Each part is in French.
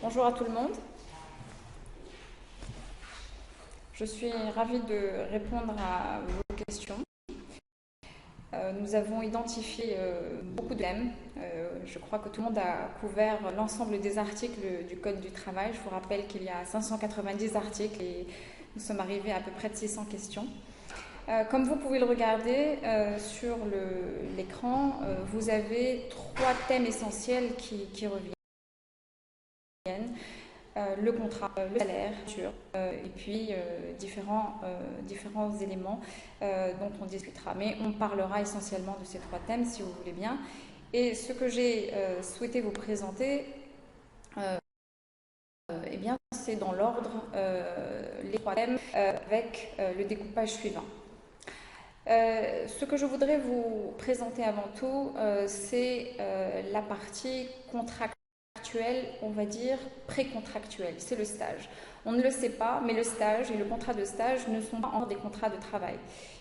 Bonjour à tout le monde. Je suis ravie de répondre à vos questions. Nous avons identifié beaucoup de thèmes. Je crois que tout le monde a couvert l'ensemble des articles du Code du travail. Je vous rappelle qu'il y a 590 articles et nous sommes arrivés à peu près de 600 questions. Comme vous pouvez le regarder sur l'écran, vous avez trois thèmes essentiels qui reviennent. Le contrat, le salaire, et puis différents éléments dont on discutera. Mais on parlera essentiellement de ces trois thèmes, si vous voulez bien. Et ce que j'ai souhaité vous présenter, eh bien, c'est dans l'ordre les trois thèmes avec le découpage suivant. Ce que je voudrais vous présenter avant tout, c'est la partie contractuelle, on va dire précontractuelle, c'est le stage. On ne le sait pas, mais le stage et le contrat de stage ne sont pas encore des contrats de travail.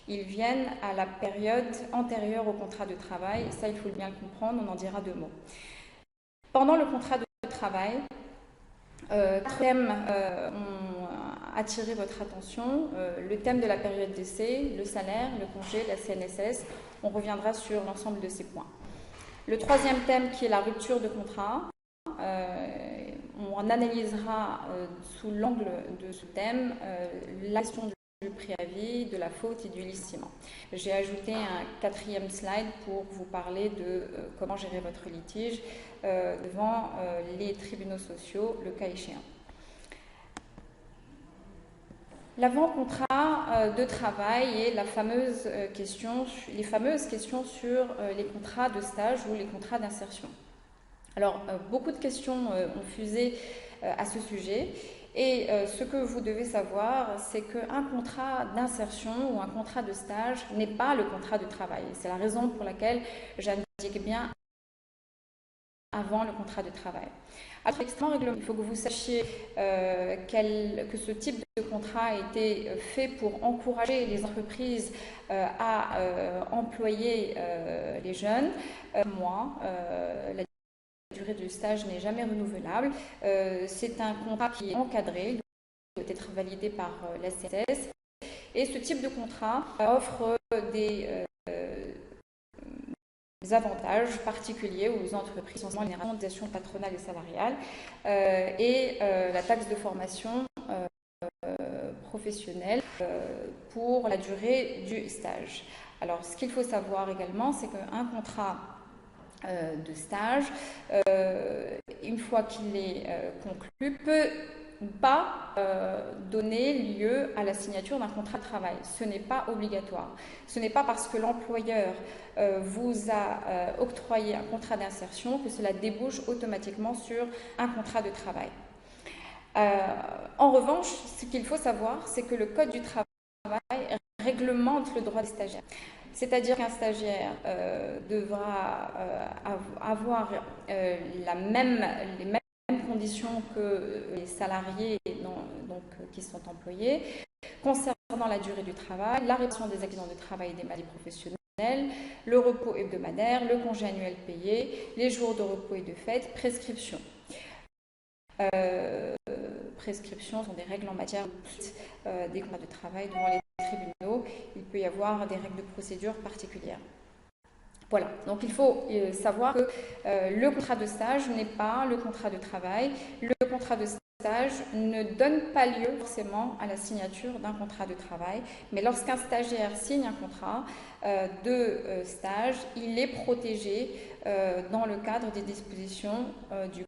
Ils viennent à la période antérieure au contrat de travail, et ça il faut bien le comprendre, on en dira deux mots. Pendant le contrat de travail, quatre thèmes ont attiré votre attention. Le thème de la période d'essai, le salaire, le congé, la CNSS. On reviendra sur l'ensemble de ces points. Le troisième thème qui est la rupture de contrat. On analysera sous l'angle de ce thème la question du préavis, de la faute et du licenciement. J'ai ajouté un quatrième slide pour vous parler de comment gérer votre litige devant les tribunaux sociaux, le cas échéant. L'avant-contrat de travail et les fameuses questions sur les contrats de stage ou les contrats d'insertion. Alors, beaucoup de questions ont fusé à ce sujet. Et ce que vous devez savoir, c'est qu'un contrat d'insertion ou un contrat de stage n'est pas le contrat de travail. C'est la raison pour laquelle j'indique bien avant le contrat de travail. Alors, il faut que vous sachiez que ce type de contrat a été fait pour encourager les entreprises à employer les jeunes. La durée du stage n'est jamais renouvelable. C'est un contrat qui est encadré, doit être validé par la CNSS. Et ce type de contrat offre des avantages particuliers aux entreprises, en l'organisation patronale et salariale, et la taxe de formation professionnelle pour la durée du stage. Alors, ce qu'il faut savoir également, c'est qu'un contrat de stage, une fois qu'il est conclu, peut pas donner lieu à la signature d'un contrat de travail. Ce n'est pas obligatoire. Ce n'est pas parce que l'employeur vous a octroyé un contrat d'insertion que cela débouche automatiquement sur un contrat de travail. En revanche, ce qu'il faut savoir, c'est que le Code du travail réglemente le droit des stagiaires. C'est-à-dire qu'un stagiaire devra avoir les mêmes conditions que les salariés qui sont employés concernant la durée du travail, la réduction des accidents de travail et des maladies professionnelles, le repos hebdomadaire, le congé annuel payé, les jours de repos et de fête, prescription. Prescriptions sont des règles en matière des contrats de travail devant les tribunaux. Il peut y avoir des règles de procédure particulières. Voilà, donc il faut savoir que le contrat de stage n'est pas le contrat de travail. Le contrat de stage ne donne pas lieu forcément à la signature d'un contrat de travail, mais lorsqu'un stagiaire signe un contrat de stage, il est protégé dans le cadre des dispositions du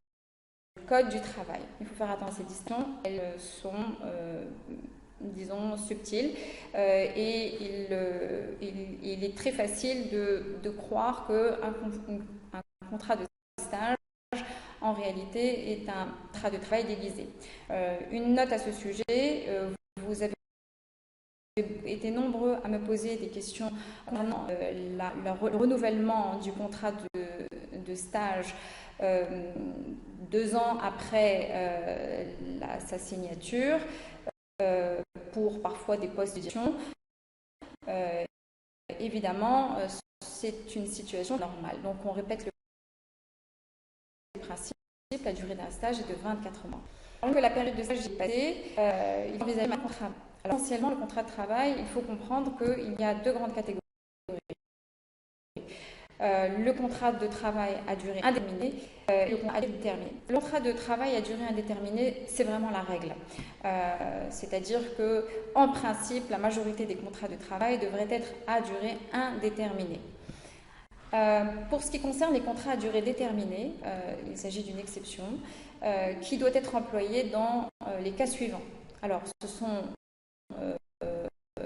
Code du travail. Il faut faire attention à ces distinctions, elles sont disons subtiles et il est très facile de croire qu'un contrat de stage en réalité est un contrat de travail déguisé. Une note à ce sujet, vous avez été nombreux à me poser des questions concernant le renouvellement du contrat de stage 2 ans après sa signature pour parfois des postes de direction. Évidemment, c'est une situation normale. Donc on répète le principe, principe, la durée d'un stage est de 24 mois. Alors que la période de stage est passée, il envisage un contrat. Alors, essentiellement, le contrat de travail, il faut comprendre qu'il y a deux grandes catégories. Le contrat de travail à durée indéterminée et le contrat indéterminé. Le contrat de travail à durée indéterminée, c'est vraiment la règle. C'est-à-dire que, en principe, la majorité des contrats de travail devraient être à durée indéterminée. Pour ce qui concerne les contrats à durée déterminée, il s'agit d'une exception qui doit être employée dans les cas suivants. Alors, ce sont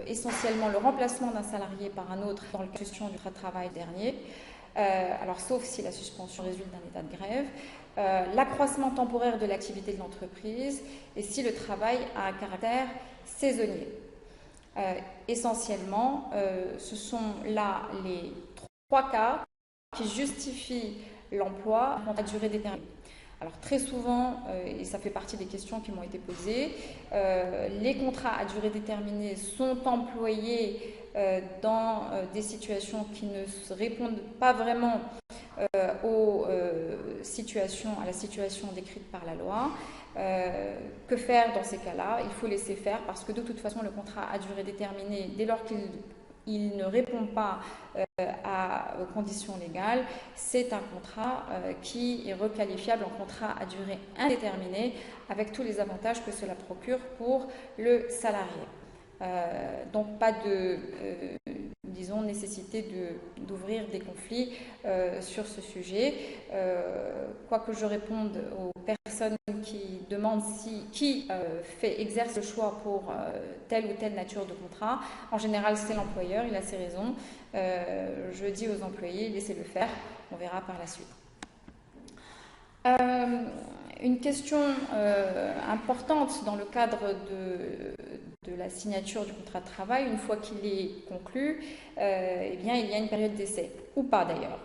essentiellement le remplacement d'un salarié par un autre dans le cas de suspension du travail dernier, alors sauf si la suspension résulte d'un état de grève, l'accroissement temporaire de l'activité de l'entreprise et si le travail a un caractère saisonnier. Essentiellement, ce sont là les trois cas qui justifient l'emploi à durée déterminée. Alors très souvent, et ça fait partie des questions qui m'ont été posées, les contrats à durée déterminée sont employés dans des situations qui ne répondent pas vraiment à la situation décrite par la loi. Que faire dans ces cas-là? Il faut laisser faire parce que de toute façon, le contrat à durée déterminée, dès lors qu'il ne répond pas aux conditions légales, c'est un contrat qui est requalifiable en contrat à durée indéterminée avec tous les avantages que cela procure pour le salarié. Donc pas de, disons, nécessité d'ouvrir des conflits sur ce sujet. Quoique je réponde aux personnes qui demandent qui exerce le choix pour telle ou telle nature de contrat, en général c'est l'employeur, il a ses raisons. Je dis aux employés, laissez-le faire, on verra par la suite. Une question importante dans le cadre de la signature du contrat de travail, une fois qu'il est conclu, eh bien, il y a une période d'essai, ou pas d'ailleurs.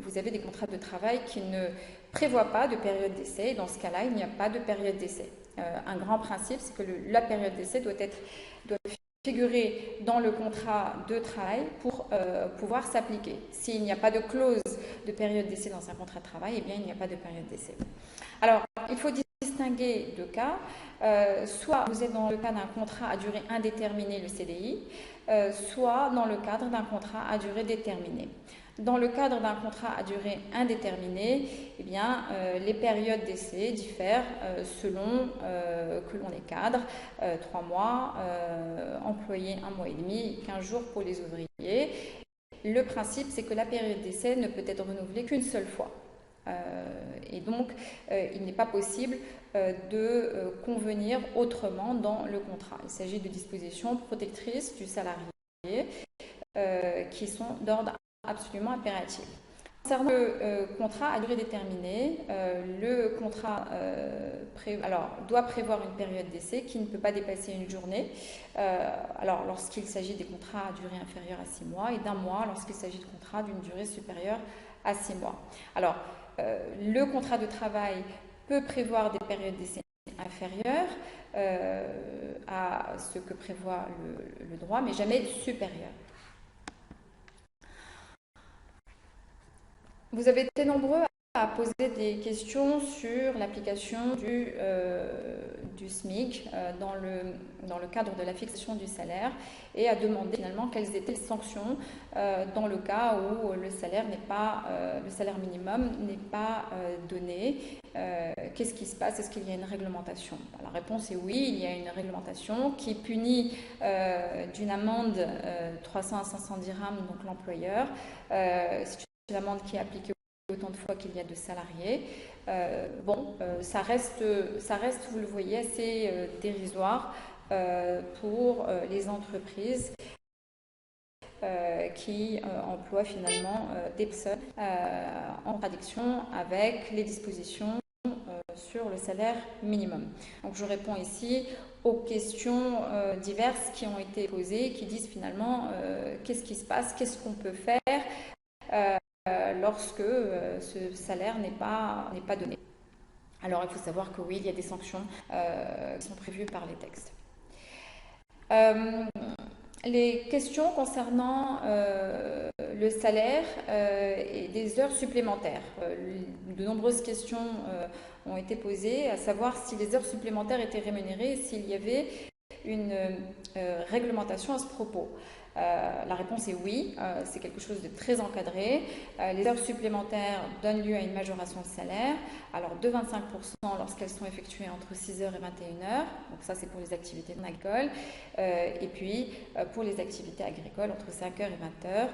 Vous avez des contrats de travail qui ne prévoient pas de période d'essai, et dans ce cas-là, il n'y a pas de période d'essai. Un grand principe, c'est que la période d'essai doit figurer dans le contrat de travail pour pouvoir s'appliquer. S'il n'y a pas de clause de période d'essai dans un contrat de travail, eh bien, il n'y a pas de période d'essai. Alors, il faut distinguer deux cas. Soit vous êtes dans le cadre d'un contrat à durée indéterminée, le CDI, soit dans le cadre d'un contrat à durée déterminée. Dans le cadre d'un contrat à durée indéterminée, eh bien, les périodes d'essai diffèrent selon que l'on est cadre, 3 mois, employé 1 mois et demi, 15 jours pour les ouvriers. Le principe, c'est que la période d'essai ne peut être renouvelée qu'une seule fois. Et donc, il n'est pas possible de convenir autrement dans le contrat. Il s'agit de dispositions protectrices du salarié qui sont d'ordre absolument impératif. Concernant le contrat à durée déterminée, le contrat doit prévoir une période d'essai qui ne peut pas dépasser une journée. Alors, lorsqu'il s'agit des contrats à durée inférieure à 6 mois et d'1 mois lorsqu'il s'agit de contrats d'une durée supérieure à 6 mois. Alors, le contrat de travail peut prévoir des périodes d'essai inférieures à ce que prévoit le droit, mais jamais supérieures. Vous avez été nombreux à poser des questions sur l'application du SMIC dans le cadre de la fixation du salaire et à demander finalement quelles étaient les sanctions dans le cas où le salaire minimum n'est pas donné. Qu'est-ce qui se passe? Est-ce qu'il y a une réglementation? La réponse est oui, il y a une réglementation qui punit d'une amende 300 à 500 dirhams, donc l'employeur. C'est une amende qui est appliquée autant de fois qu'il y a de salariés. Ça reste, vous le voyez, assez dérisoire pour les entreprises qui emploient finalement des personnes en contradiction avec les dispositions sur le salaire minimum. Donc je réponds ici aux questions diverses qui ont été posées, qui disent finalement qu'est-ce qui se passe, qu'est-ce qu'on peut faire lorsque ce salaire n'est pas donné. Alors il faut savoir que oui, il y a des sanctions qui sont prévues par les textes. Les questions concernant le salaire et des heures supplémentaires. De nombreuses questions ont été posées, à savoir si les heures supplémentaires étaient rémunérées et s'il y avait une réglementation à ce propos. La réponse est oui, c'est quelque chose de très encadré. Les heures supplémentaires donnent lieu à une majoration de salaire, alors de 25% lorsqu'elles sont effectuées entre 6h et 21h, donc ça c'est pour les activités non agricoles, et puis pour les activités agricoles entre 5h et 20h.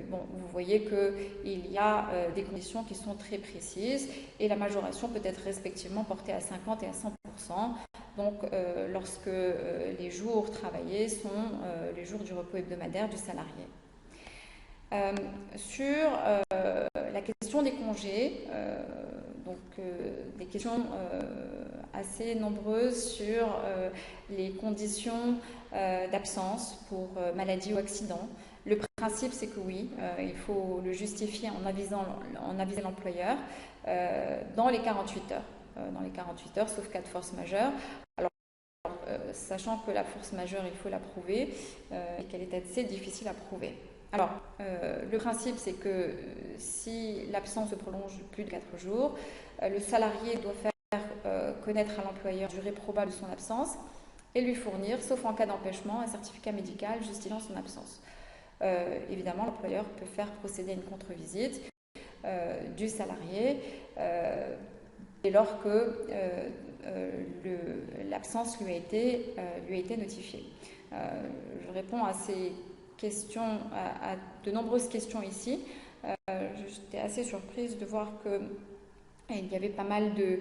Bon, vous voyez qu'il y a des conditions qui sont très précises et la majoration peut être respectivement portée à 50 et à 100%. Donc, lorsque les jours travaillés sont les jours du repos hebdomadaire du salarié. Sur la question des congés, des questions assez nombreuses sur les conditions d'absence pour maladie ou accident. Le principe, c'est que oui, il faut le justifier en avisant l'employeur dans les 48 heures. Dans les 48 heures, sauf cas de force majeure. Alors, sachant que la force majeure, il faut la prouver et qu'elle est assez difficile à prouver. Alors, le principe, c'est que si l'absence se prolonge de plus de 4 jours, le salarié doit faire connaître à l'employeur la durée probable de son absence et lui fournir, sauf en cas d'empêchement, un certificat médical justifiant son absence. Évidemment, l'employeur peut faire procéder à une contre-visite du salarié dès lors que l'absence lui a été notifiée. Je réponds à ces questions, à de nombreuses questions ici. J'étais assez surprise de voir qu'il y avait pas mal de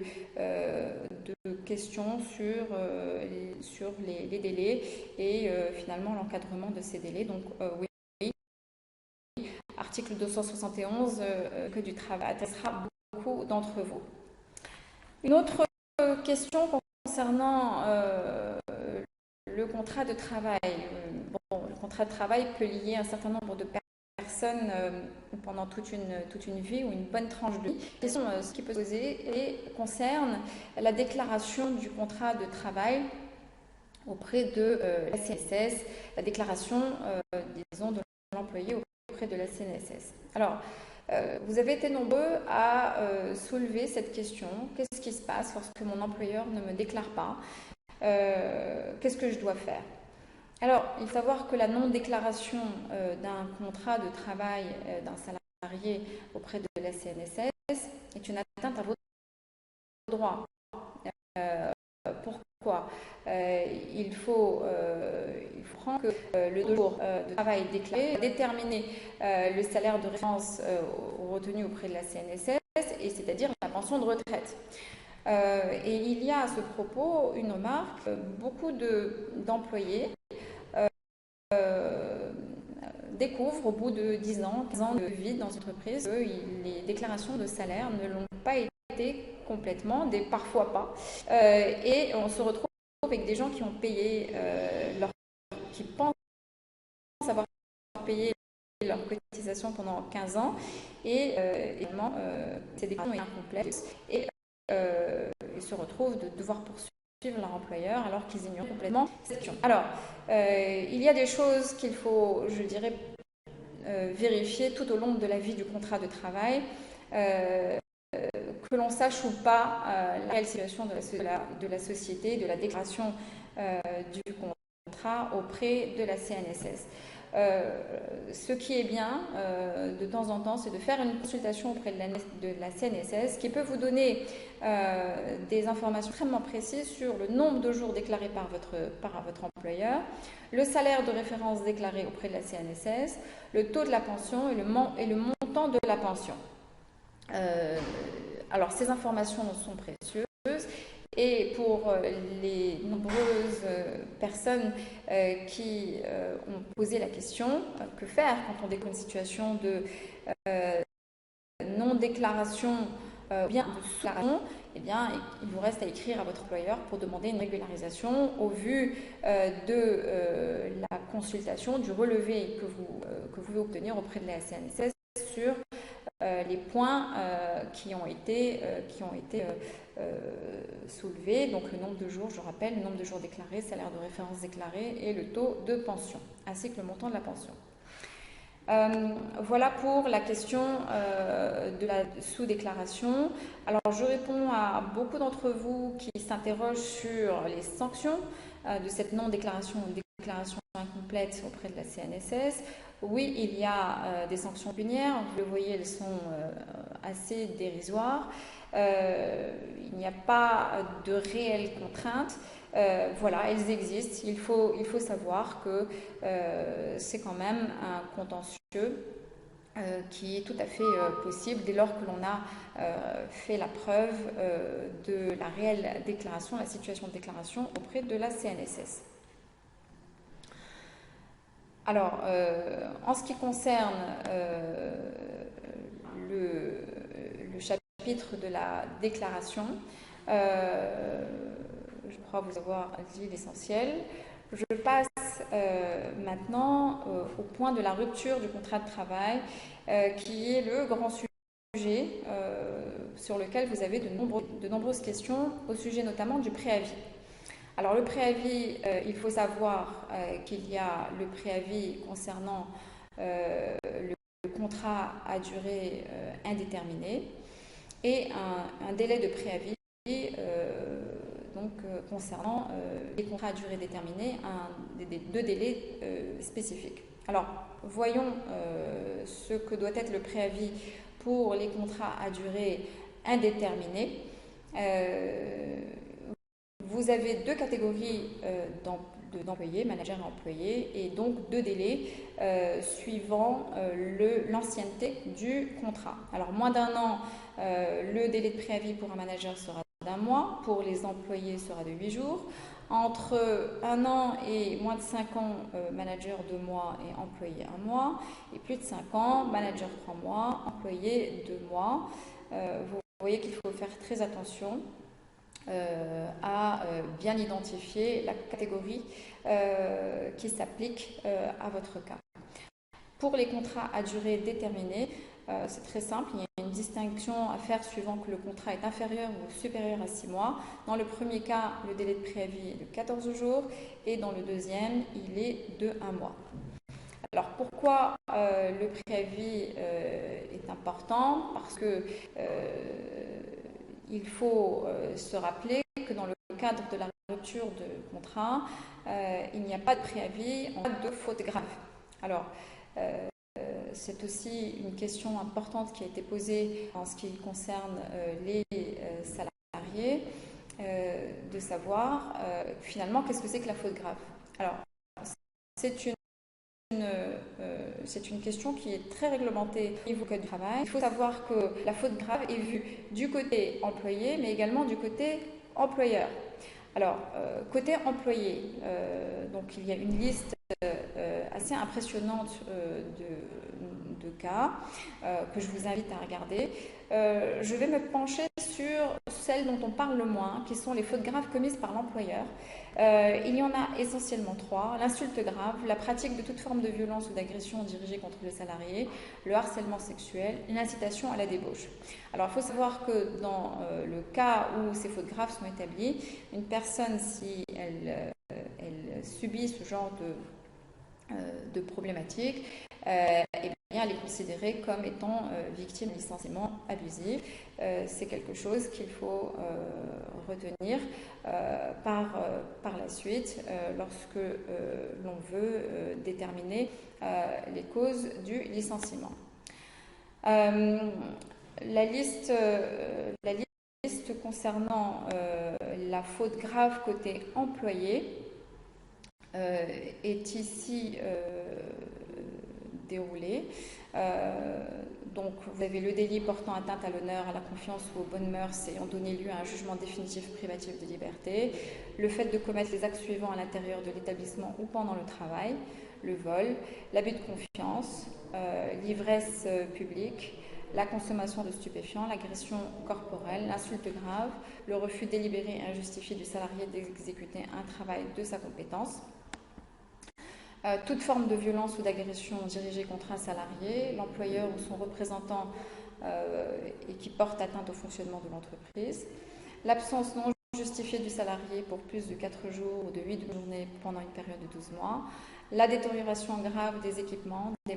questions sur les délais et finalement l'encadrement de ces délais. Donc oui, article 271 que du travail intéressera beaucoup d'entre vous. Une autre question concernant le contrat de travail. Le contrat de travail peut lier un certain nombre de personnes pendant toute une vie ou une bonne tranche de vie. Ce qui peut se poser et concerne la déclaration du contrat de travail auprès de la CNSS, la déclaration, disons, de l'employé auprès de la CNSS. Alors, vous avez été nombreux à soulever cette question. Qu'est-ce qui se passe lorsque mon employeur ne me déclare pas? Qu'est-ce que je dois faire? Alors, il faut savoir que la non-déclaration d'un contrat de travail d'un salarié auprès de la CNSS est une atteinte à vos droits. Pourquoi? Il faut prendre que le jour de travail déclaré déterminer le salaire de référence retenu auprès de la CNSS, et c'est-à-dire la pension de retraite. Et il y a à ce propos une remarque, beaucoup d'employés découvrent au bout de 10 ans, 15 ans de vie dans l'entreprise que les déclarations de salaire ne l'ont pas été complètement, parfois pas. Et on se retrouve avec des gens qui ont payé qui pensent avoir payé leur cotisation pendant 15 ans et évidemment ces déclarations sont incomplètes et ils se retrouvent de devoir poursuivre leur employeur alors qu'ils ignorent complètement cette question. Alors, il y a des choses qu'il faut, je dirais, vérifier tout au long de la vie du contrat de travail, que l'on sache ou pas la réelle situation de la société, de la déclaration du contrat auprès de la CNSS. Ce qui est bien de temps en temps, c'est de faire une consultation auprès de la CNSS qui peut vous donner des informations extrêmement précises sur le nombre de jours déclarés par votre employeur, le salaire de référence déclaré auprès de la CNSS, le taux de la pension et le montant de la pension. Alors, ces informations sont précieuses. Et pour les nombreuses personnes qui ont posé la question, que faire quand on découvre une situation de non-déclaration ou bien de sous-déclaration, eh bien, il vous reste à écrire à votre employeur pour demander une régularisation au vu de la consultation, du relevé que vous pouvez obtenir auprès de la CNSS sur les points qui ont été soulevés, donc le nombre de jours, je rappelle, le nombre de jours déclarés, salaire de référence déclaré et le taux de pension, ainsi que le montant de la pension. Voilà pour la question de la sous-déclaration. Alors, je réponds à beaucoup d'entre vous qui s'interrogent sur les sanctions de cette non-déclaration ou déclaration incomplète auprès de la CNSS. Oui, il y a des sanctions pécuniaires. Vous le voyez, elles sont assez dérisoires. Il n'y a pas de réelles contraintes. Voilà, elles existent. Il faut savoir que c'est quand même un contentieux qui est tout à fait possible dès lors que l'on a fait la preuve de la réelle déclaration, la situation de déclaration auprès de la CNSS. Alors, en ce qui concerne le chapitre de la déclaration, je crois vous avoir dit l'essentiel. Je passe maintenant au point de la rupture du contrat de travail, qui est le grand sujet sur lequel vous avez de nombreuses questions, au sujet notamment du préavis. Alors le préavis, il faut savoir qu'il y a le préavis concernant le contrat à durée indéterminée et un délai de préavis concernant les contrats à durée déterminée, deux délais spécifiques. Alors, voyons ce que doit être le préavis pour les contrats à durée indéterminée. Vous avez deux catégories d'employés, managers et employés, et donc deux délais suivant l'ancienneté du contrat. Alors, moins d'un an, le délai de préavis pour un manager sera d'1 mois, pour les employés sera de 8 jours. Entre 1 an et moins de 5 ans, manager 2 mois et employé 1 mois. Et plus de 5 ans, manager 3 mois, employé 2 mois. Vous voyez qu'il faut faire très attention à bien identifier la catégorie qui s'applique à votre cas. Pour les contrats à durée déterminée, c'est très simple, il y a une distinction à faire suivant que le contrat est inférieur ou supérieur à 6 mois. Dans le premier cas, le délai de préavis est de 14 jours et dans le deuxième, il est de 1 mois. Alors pourquoi le préavis est important? Parce que il faut se rappeler que dans le cadre de la rupture de contrat, il n'y a pas de préavis en cas de faute grave. Alors, c'est aussi une question importante qui a été posée en ce qui concerne les salariés, de savoir finalement qu'est-ce que c'est que la faute grave. Alors, c'est une question qui est très réglementée au niveau Code du travail. Il faut savoir que la faute grave est vue du côté employé, mais également du côté employeur. Alors, côté employé, donc il y a une liste assez impressionnante de cas que je vous invite à regarder. Je vais me pencher sur celles dont on parle le moins, qui sont les fautes graves commises par l'employeur. Il y en a essentiellement 3. L'insulte grave, la pratique de toute forme de violence ou d'agression dirigée contre le salarié, le harcèlement sexuel, l'incitation à la débauche. Alors, il faut savoir que dans le cas où ces fautes graves sont établies, une personne, si elle subit ce genre de problématique, elle est considérée comme étant victime de licenciement abusif. C'est quelque chose qu'il faut retenir par la suite lorsque l'on veut déterminer les causes du licenciement. La liste concernant la faute grave côté employé est ici déroulée. Donc, vous avez le délit portant atteinte à l'honneur, à la confiance ou aux bonnes mœurs ayant donné lieu à un jugement définitif privatif de liberté, le fait de commettre les actes suivants à l'intérieur de l'établissement ou pendant le travail, le vol, l'abus de confiance, l'ivresse publique, la consommation de stupéfiants, l'agression corporelle, l'insulte grave, le refus délibéré et injustifié du salarié d'exécuter un travail de sa compétence, toute forme de violence ou d'agression dirigée contre un salarié, l'employeur ou son représentant et qui porte atteinte au fonctionnement de l'entreprise, l'absence non justifiée du salarié pour plus de 4 jours ou de 8 journées pendant une période de 12 mois, la détérioration grave des équipements, des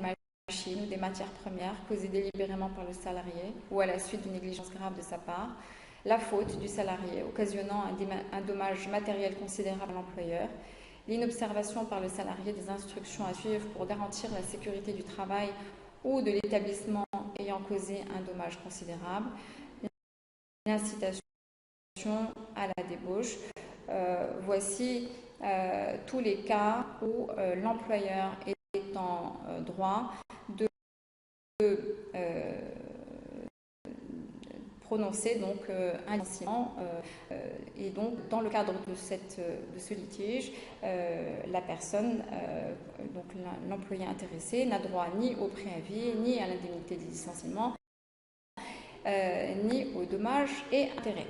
machines ou des matières premières causées délibérément par le salarié ou à la suite d'une négligence grave de sa part, la faute du salarié occasionnant un dommage matériel considérable à l'employeur, l'inobservation par le salarié des instructions à suivre pour garantir la sécurité du travail ou de l'établissement ayant causé un dommage considérable, l'incitation à la débauche. Voici tous les cas où l'employeur est en droit de prononcer donc un licenciement et donc dans le cadre de ce litige, la personne, donc l'employé intéressé, n'a droit ni au préavis, ni à l'indemnité de licenciement, ni aux dommages et intérêts.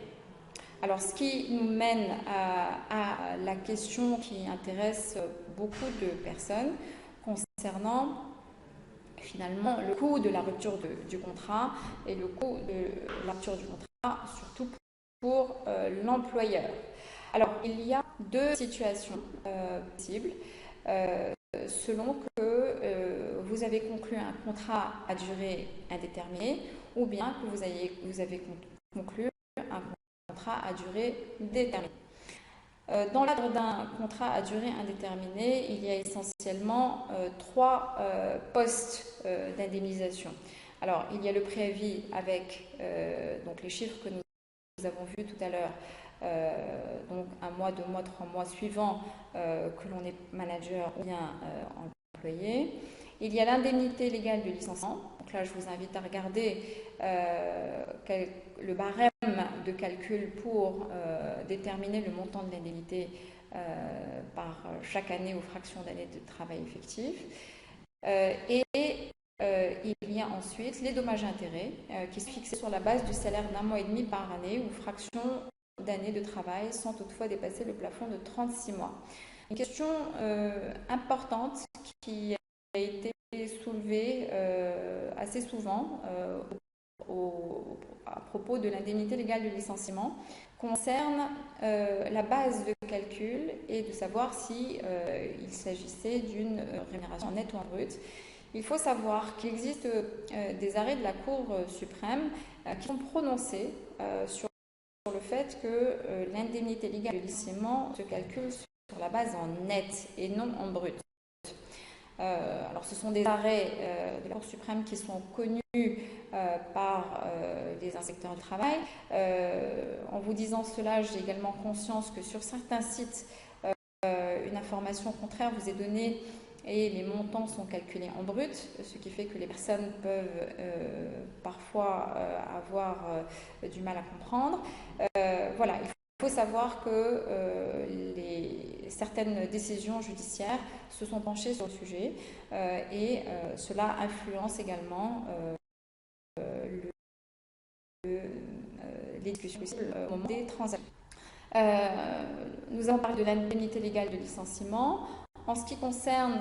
Alors, ce qui nous mène à la question qui intéresse beaucoup de personnes concernant finalement le coût de la rupture du contrat et le coût de la rupture du contrat, surtout pour l'employeur. Alors, il y a deux situations possibles selon que vous avez conclu un contrat à durée indéterminée ou bien que vous avez conclu un contrat à durée déterminée. Dans le cadre d'un contrat à durée indéterminée, il y a essentiellement trois postes d'indemnisation. Alors, il y a le préavis avec donc les chiffres que nous avons vus tout à l'heure, donc 1 mois, 2 mois, 3 mois suivant que l'on est manager ou bien employé. Il y a l'indemnité légale de licenciement. Donc là, je vous invite à regarder le barème de calcul pour déterminer le montant de l'indemnité par chaque année ou fraction d'année de travail effectif. Il y a ensuite les dommages et intérêts qui sont fixés sur la base du salaire d'1 mois et demi par année ou fraction d'année de travail sans toutefois dépasser le plafond de 36 mois. Une question importante qui a été soulevée assez souvent à propos de l'indemnité légale de licenciement concerne la base de calcul et de savoir si il s'agissait d'une rémunération nette ou en brut. Il faut savoir qu'il existe des arrêts de la Cour suprême qui sont prononcés sur le fait que l'indemnité légale de licenciement se calcule sur la base en net et non en brut. Alors ce sont des arrêts de la Cour suprême qui sont connus par les inspecteurs du travail. En vous disant cela, j'ai également conscience que sur certains sites, une information contraire vous est donnée et les montants sont calculés en brut, ce qui fait que les personnes peuvent parfois avoir du mal à comprendre. Voilà, il faut savoir que certaines décisions judiciaires se sont penchées sur le sujet et cela influence également les discussions au moment des transactions. Nous avons parlé de l'indemnité légale de licenciement. En ce qui concerne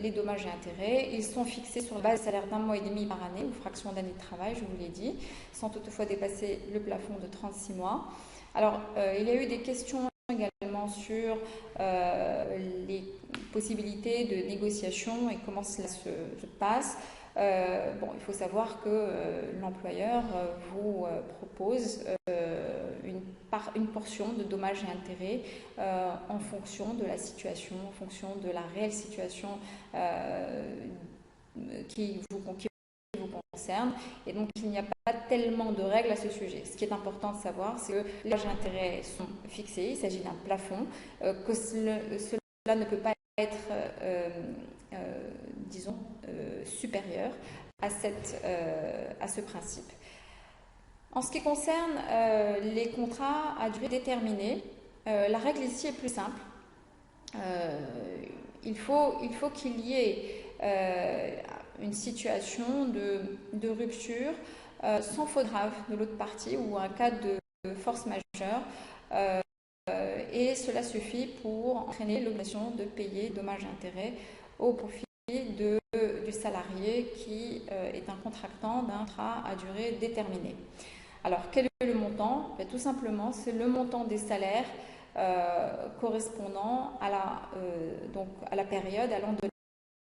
les dommages et intérêts, ils sont fixés sur la base de salaire d'1 mois et demi par année ou fraction d'année de travail, je vous l'ai dit, sans toutefois dépasser le plafond de 36 mois. Alors, il y a eu des questions également sur les possibilités de négociation et comment cela se passe. Il faut savoir que l'employeur vous propose une portion de dommages et intérêts en fonction de la situation, en fonction de la réelle situation qui vous concerne. Et donc, il n'y a pas tellement de règles à ce sujet. Ce qui est important de savoir, c'est que les dommages et intérêts sont fixés, il s'agit d'un plafond, que cela ne peut pas être disons, supérieur à ce principe. En ce qui concerne les contrats à durée déterminée, la règle ici est plus simple. Il faut qu'il y ait une situation de rupture sans faute grave de l'autre partie ou un cas de force majeure. Et cela suffit pour entraîner l'obligation de payer dommages et intérêts au profit du salarié qui est un contractant d'un contrat à durée déterminée. Alors, quel est le montant? Tout simplement, c'est le montant des salaires correspondant à la période allant de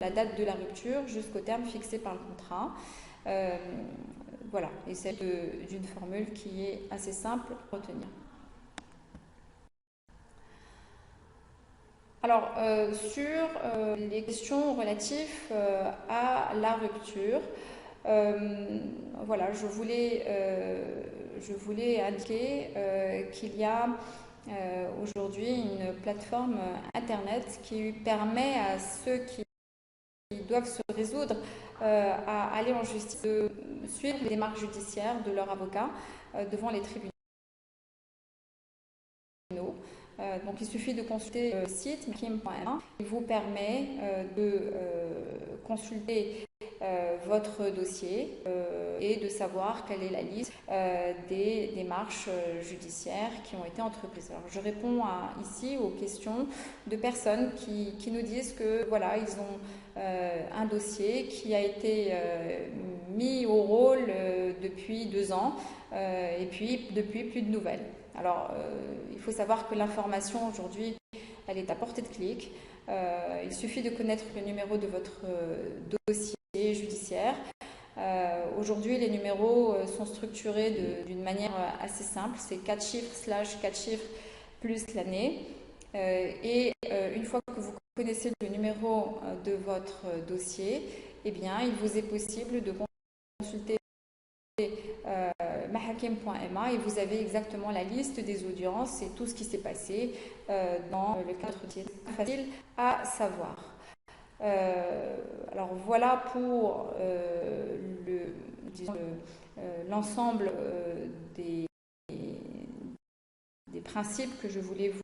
la date de la rupture jusqu'au terme fixé par le contrat. Voilà, et c'est d'une formule qui est assez simple à retenir. Alors, sur les questions relatives à la rupture, voilà, je voulais indiquer qu'il y a aujourd'hui une plateforme internet qui permet à ceux qui doivent se résoudre à aller en justice de suivre les démarches judiciaires de leur avocat devant les tribunaux. Donc il suffit de consulter le site mahakim.ma. Il vous permet de consulter votre dossier et de savoir quelle est la liste des démarches judiciaires qui ont été entreprises. Alors, je réponds ici aux questions de personnes qui nous disent que voilà, ils ont un dossier qui a été mis au rôle depuis 2 ans et puis depuis plus de nouvelles. Alors, il faut savoir que l'information aujourd'hui, elle est à portée de clic. Il suffit de connaître le numéro de votre dossier judiciaire. Aujourd'hui, les numéros sont structurés d'une manière assez simple. C'est 4 chiffres / 4 chiffres plus l'année. Et une fois que vous connaissez le numéro de votre dossier, eh bien, il vous est possible de consulter mahakim.ma et vous avez exactement la liste des audiences et tout ce qui s'est passé dans le cadre qui est facile à savoir. Alors voilà pour l'ensemble des principes que je voulais vous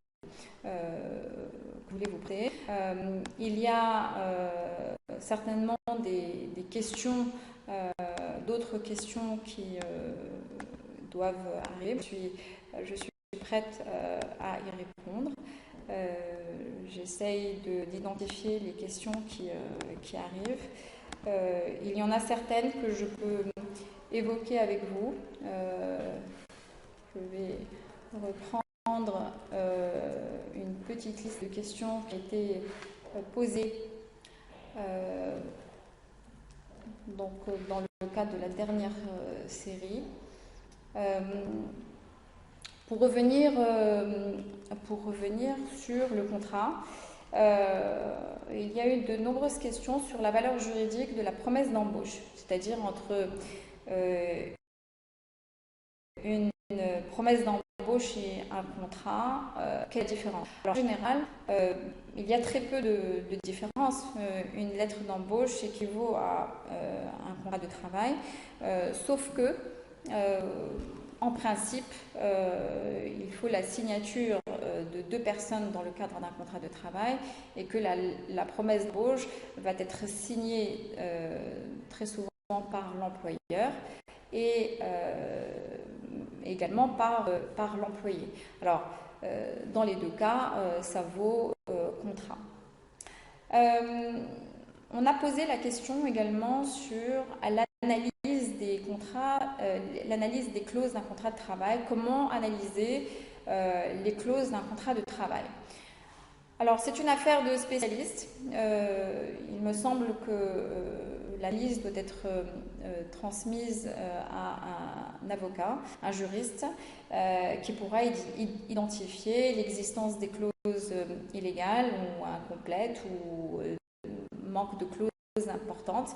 présenter. Il y a certainement des questions, d'autres questions qui doivent arriver. Je suis prête à y répondre. J'essaye d'identifier les questions qui arrivent. Il y en a certaines que je peux évoquer avec vous. Je vais reprendre une petite liste de questions qui a été posée donc, dans le cadre de la dernière série. Pour revenir sur le contrat, il y a eu de nombreuses questions sur la valeur juridique de la promesse d'embauche, c'est-à-dire entre une promesse d'embauche et un contrat, quelle est la différence? Alors, en général, il y a très peu de différence. Une lettre d'embauche équivaut à un contrat de travail, sauf que en principe, il faut la signature de 2 personnes dans le cadre d'un contrat de travail et que la promesse d'embauche va être signée très souvent par l'employeur et également par l'employé. Alors, dans les 2 cas, ça vaut contrat. On a posé la question également sur l'analyse des contrats, l'analyse des clauses d'un contrat de travail. Comment analyser les clauses d'un contrat de travail? Alors, c'est une affaire de spécialistes. Il me semble que l'analyse doit être transmise à un avocat, un juriste, qui pourra identifier l'existence des clauses illégales ou incomplètes ou manque de clauses importantes.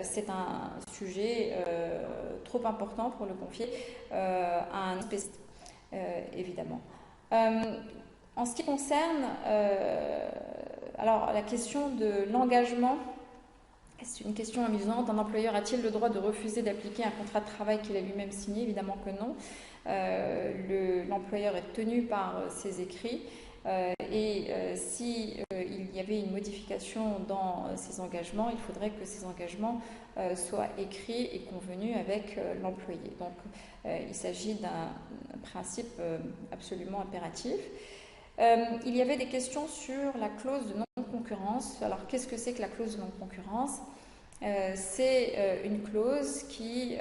C'est un sujet trop important pour le confier à un spécialiste, évidemment. En ce qui concerne alors, la question de l'engagement, c'est une question amusante. Un employeur a-t-il le droit de refuser d'appliquer un contrat de travail qu'il a lui-même signé? Évidemment que non. L'employeur est tenu par ses écrits et si il y avait une modification dans ces engagements, il faudrait que ces engagements soient écrits et convenus avec l'employé. Donc, il s'agit d'un principe absolument impératif. Il y avait des questions sur la clause de non-concurrence. Alors, qu'est-ce que c'est que la clause de non-concurrence? C'est une clause qui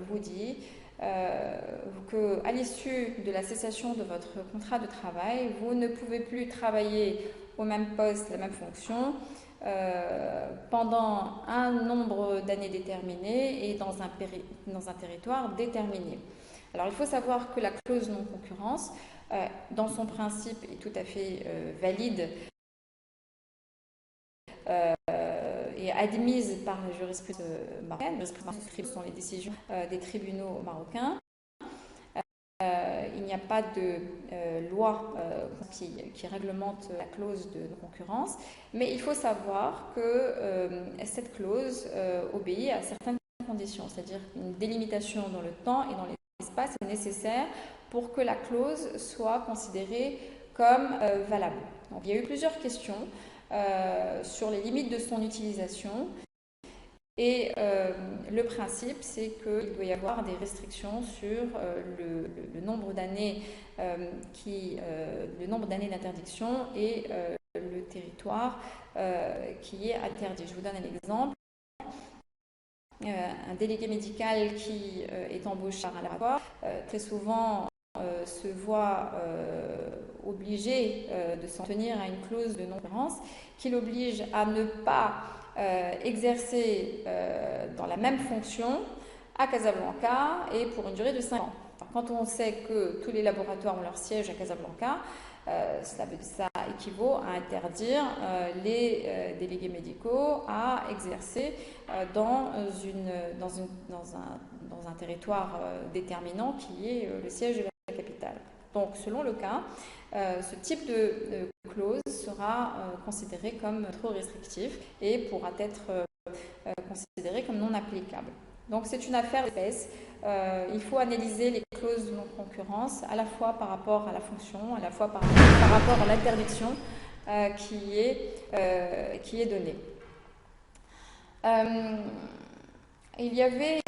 vous dit qu'à l'issue de la cessation de votre contrat de travail, vous ne pouvez plus travailler au même poste, la même fonction, pendant un nombre d'années déterminé et dans un territoire déterminé. Alors il faut savoir que la clause non-concurrence, dans son principe, est tout à fait valide et admise par la jurisprudence marocaine. La jurisprudence sont les décisions des tribunaux marocains. Il n'y a pas de loi qui réglemente la clause de non-concurrence, mais il faut savoir que cette clause obéit à certaines conditions, c'est-à-dire une délimitation dans le temps et dans l'espace est nécessaire pour que la clause soit considérée comme valable. Donc, il y a eu plusieurs questions sur les limites de son utilisation. Et le principe, c'est qu'il doit y avoir des restrictions sur le nombre d'années d'interdiction et le territoire qui est interdit. Je vous donne un exemple. Un délégué médical qui est embauché par un laboratoire, très souvent se voit obligé de s'en tenir à une clause de non-concurrence qui l'oblige à ne pas exercer dans la même fonction à Casablanca et pour une durée de 5 ans. Alors, quand on sait que tous les laboratoires ont leur siège à Casablanca, ça équivaut à interdire les délégués médicaux à exercer dans un territoire déterminant qui est le siège de la capitale. Donc, selon le cas, ce type de clause sera considéré comme trop restrictif et pourra être considéré comme non applicable. Donc, c'est une affaire d'espèce. Il faut analyser les clauses de non-concurrence à la fois par rapport à la fonction, à la fois par rapport à l'interdiction qui est donnée. Il y avait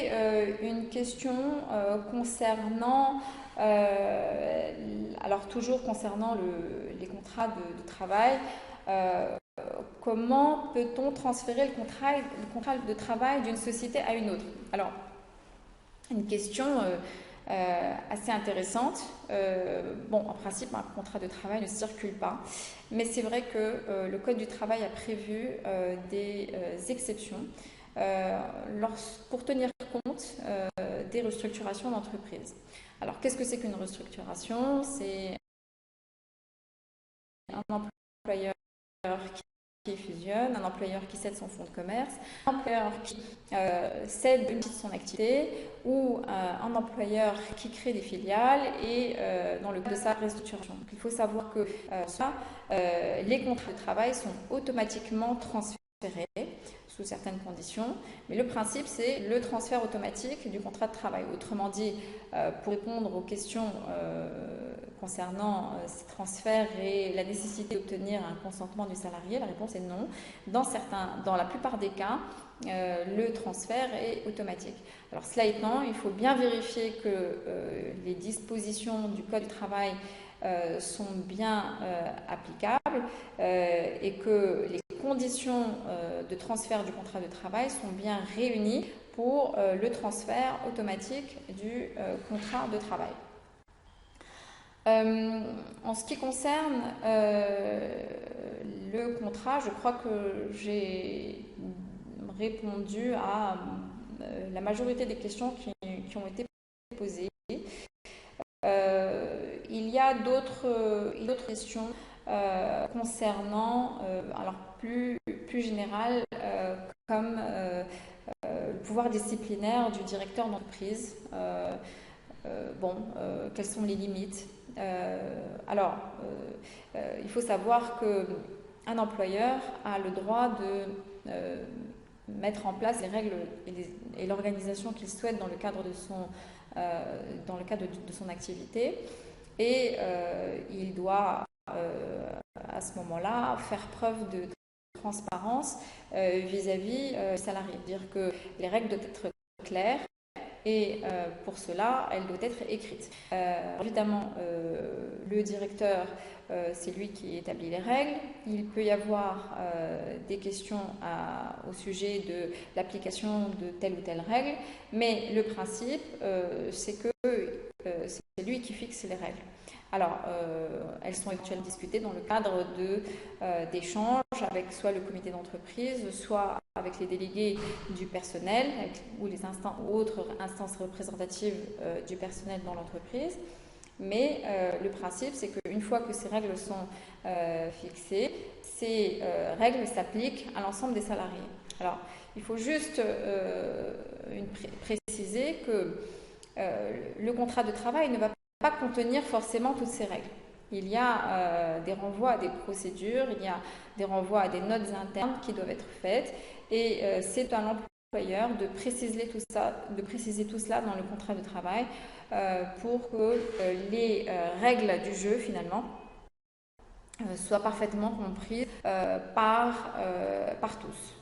une question concernant, alors toujours concernant les contrats de travail, comment peut-on transférer le contrat de travail d'une société à une autre? Alors, une question assez intéressante. En principe, un contrat de travail ne circule pas, mais c'est vrai que le Code du travail a prévu des exceptions pour tenir compte des restructurations d'entreprise. Alors, qu'est-ce que c'est qu'une restructuration? C'est un employeur qui fusionne, un employeur qui cède son fonds de commerce, un employeur qui cède une partie de son activité ou un employeur qui crée des filiales et dans le cadre de sa restructuration. Donc, il faut savoir que les contrats de travail sont automatiquement transférés sous certaines conditions, mais le principe c'est le transfert automatique du contrat de travail. Autrement dit, pour répondre aux questions concernant ces transferts et la nécessité d'obtenir un consentement du salarié, la réponse est non. Dans la plupart des cas, le transfert est automatique. Alors cela étant, il faut bien vérifier que les dispositions du Code du travail sont bien applicables et que les conditions de transfert du contrat de travail sont bien réunies pour le transfert automatique du contrat de travail. En ce qui concerne le contrat, je crois que j'ai répondu à la majorité des questions qui ont été posées. Il y a d'autres questions concernant, alors plus général, comme le pouvoir disciplinaire du directeur d'entreprise. Quelles sont les limites? Il faut savoir qu'un employeur a le droit de mettre en place les règles et l'organisation qu'il souhaite dans le cadre de son activité et il doit à ce moment-là faire preuve de transparence vis-à-vis des salariés. C'est-à-dire que les règles doivent être claires et pour cela, elles doivent être écrites. Évidemment, le directeur, c'est lui qui établit les règles. Il peut y avoir des questions au sujet de l'application de telle ou telle règle, mais le principe, c'est que c'est lui qui fixe les règles. Alors, elles sont éventuellement discutées dans le cadre d'échanges avec soit le comité d'entreprise, soit avec les délégués du personnel ou les autres instances représentatives du personnel dans l'entreprise. Mais le principe, c'est qu'une fois que ces règles sont fixées, ces règles s'appliquent à l'ensemble des salariés. Alors, il faut juste préciser que le contrat de travail ne va pas contenir forcément toutes ces règles. Il y a des renvois à des procédures, il y a des renvois à des notes internes qui doivent être faites, et c'est à l'employeur de préciser tout cela dans le contrat de travail pour que les règles du jeu, finalement, soient parfaitement comprises par tous.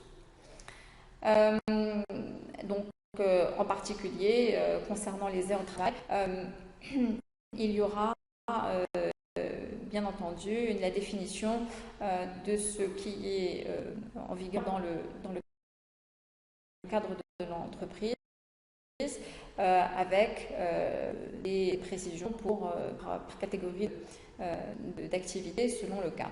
Donc, en particulier, concernant les heures de travail, il y aura bien entendu la définition de ce qui est en vigueur dans le cadre de l'entreprise, avec des précisions pour catégorie d'activité selon le cas.